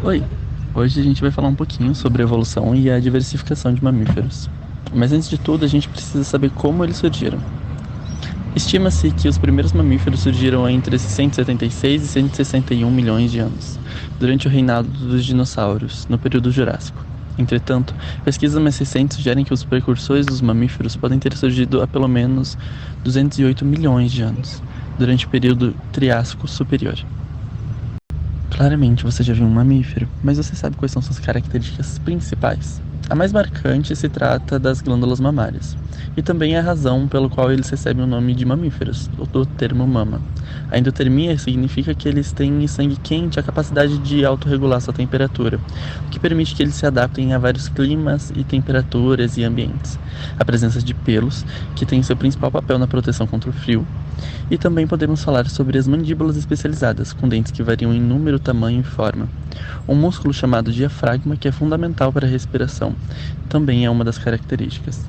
Oi, hoje a gente vai falar um pouquinho sobre a evolução e a diversificação de mamíferos. Mas antes de tudo, a gente precisa saber como eles surgiram. Estima-se que os primeiros mamíferos surgiram entre 176 e 161 milhões de anos, durante o reinado dos dinossauros, no período Jurássico. Entretanto, pesquisas mais recentes sugerem que os precursores dos mamíferos podem ter surgido há pelo menos 208 milhões de anos, durante o período Triássico Superior. Claramente você já viu um mamífero, mas você sabe quais são suas características principais? A mais marcante se trata das glândulas mamárias, e também é a razão pelo qual eles recebem o nome de mamíferos, ou do termo mama. A endotermia significa que eles têm sangue quente e a capacidade de autorregular sua temperatura, o que permite que eles se adaptem a vários climas e temperaturas e ambientes. A presença de pelos, que tem seu principal papel na proteção contra o frio, e também podemos falar sobre as mandíbulas especializadas, com dentes que variam em número, tamanho e forma. Um músculo chamado diafragma, que é fundamental para a respiração, também é uma das características.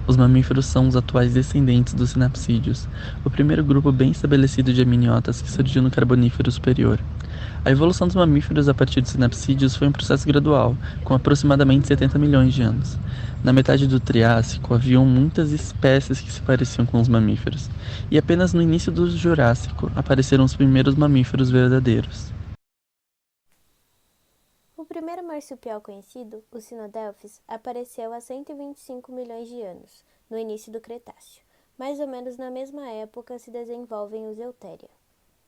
Os mamíferos são os atuais descendentes dos sinapsídeos, o primeiro grupo bem estabelecido de amniotas que surgiu no Carbonífero superior. A evolução dos mamíferos a partir dos sinapsídeos foi um processo gradual, com aproximadamente 70 milhões de anos. Na metade do Triássico, haviam muitas espécies que se pareciam com os mamíferos, e apenas no início do Jurássico apareceram os primeiros mamíferos verdadeiros. O primeiro marsupial conhecido, o Sinodelphis, apareceu há 125 milhões de anos, no início do Cretáceo. Mais ou menos na mesma época se desenvolvem os Eutheria.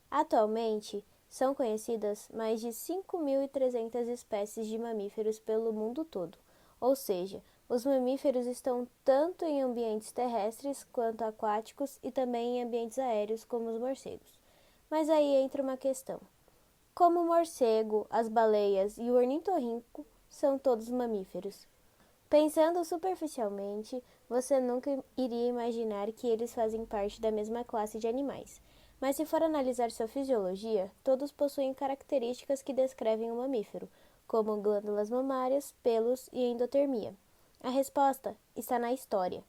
Atualmente, são conhecidas mais de 5.300 espécies de mamíferos pelo mundo todo, ou seja, os mamíferos estão tanto em ambientes terrestres quanto aquáticos e também em ambientes aéreos como os morcegos. Mas aí entra uma questão. Como o morcego, as baleias e o ornitorrinco são todos mamíferos. Pensando superficialmente, você nunca iria imaginar que eles fazem parte da mesma classe de animais. Mas se for analisar sua fisiologia, todos possuem características que descrevem um mamífero, como glândulas mamárias, pelos e endotermia. A resposta está na história,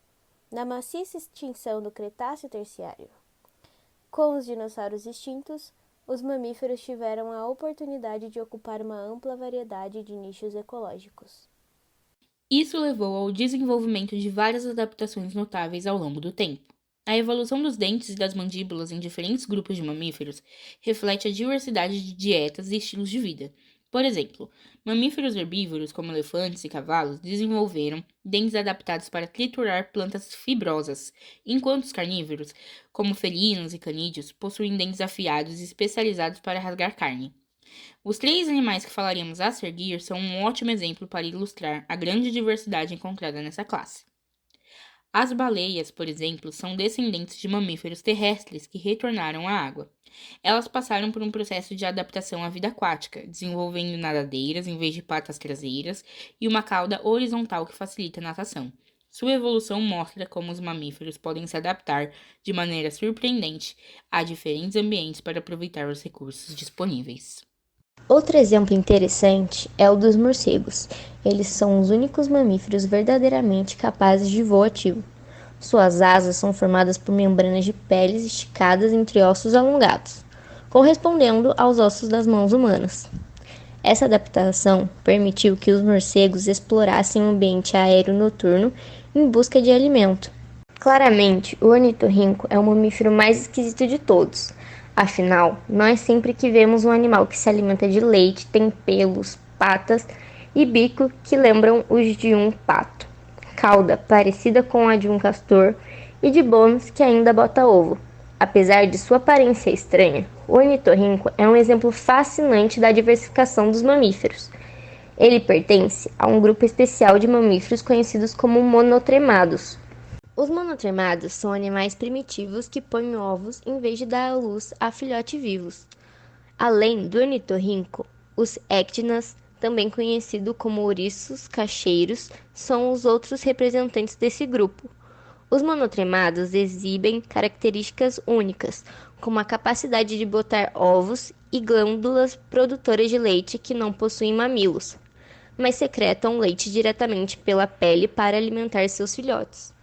na maciça extinção do Cretáceo Terciário. Com os dinossauros extintos, os mamíferos tiveram a oportunidade de ocupar uma ampla variedade de nichos ecológicos. Isso levou ao desenvolvimento de várias adaptações notáveis ao longo do tempo. A evolução dos dentes e das mandíbulas em diferentes grupos de mamíferos reflete a diversidade de dietas e estilos de vida. Por exemplo, mamíferos herbívoros, como elefantes e cavalos, desenvolveram dentes adaptados para triturar plantas fibrosas, enquanto os carnívoros, como felinos e canídeos, possuem dentes afiados e especializados para rasgar carne. Os três animais que falaremos a seguir são um ótimo exemplo para ilustrar a grande diversidade encontrada nessa classe. As baleias, por exemplo, são descendentes de mamíferos terrestres que retornaram à água. Elas passaram por um processo de adaptação à vida aquática, desenvolvendo nadadeiras em vez de patas traseiras e uma cauda horizontal que facilita a natação. Sua evolução mostra como os mamíferos podem se adaptar de maneira surpreendente a diferentes ambientes para aproveitar os recursos disponíveis. Outro exemplo interessante é o dos morcegos. Eles são os únicos mamíferos verdadeiramente capazes de voo ativo. Suas asas são formadas por membranas de peles esticadas entre ossos alongados, correspondendo aos ossos das mãos humanas. Essa adaptação permitiu que os morcegos explorassem o ambiente aéreo noturno em busca de alimento. Claramente, o ornitorrinco é o mamífero mais esquisito de todos. Afinal, não é sempre que vemos um animal que se alimenta de leite, tem pelos, patas e bico que lembram os de um pato, cauda parecida com a de um castor e de bônus que ainda bota ovo. Apesar de sua aparência estranha, o ornitorrinco é um exemplo fascinante da diversificação dos mamíferos. Ele pertence a um grupo especial de mamíferos conhecidos como monotremados. Os monotremados são animais primitivos que põem ovos em vez de dar à luz a filhotes vivos. Além do ornitorrinco, os ecdinas, também conhecidos como ouriços cacheiros, são os outros representantes desse grupo. Os monotremados exibem características únicas, como a capacidade de botar ovos e glândulas produtoras de leite que não possuem mamilos, mas secretam leite diretamente pela pele para alimentar seus filhotes.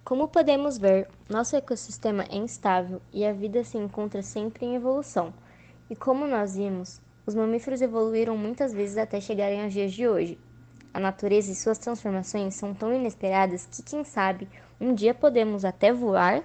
Como podemos ver, nosso ecossistema é instável e a vida se encontra sempre em evolução. E como nós vimos, os mamíferos evoluíram muitas vezes até chegarem aos dias de hoje. A natureza e suas transformações são tão inesperadas que, quem sabe, um dia podemos até voar?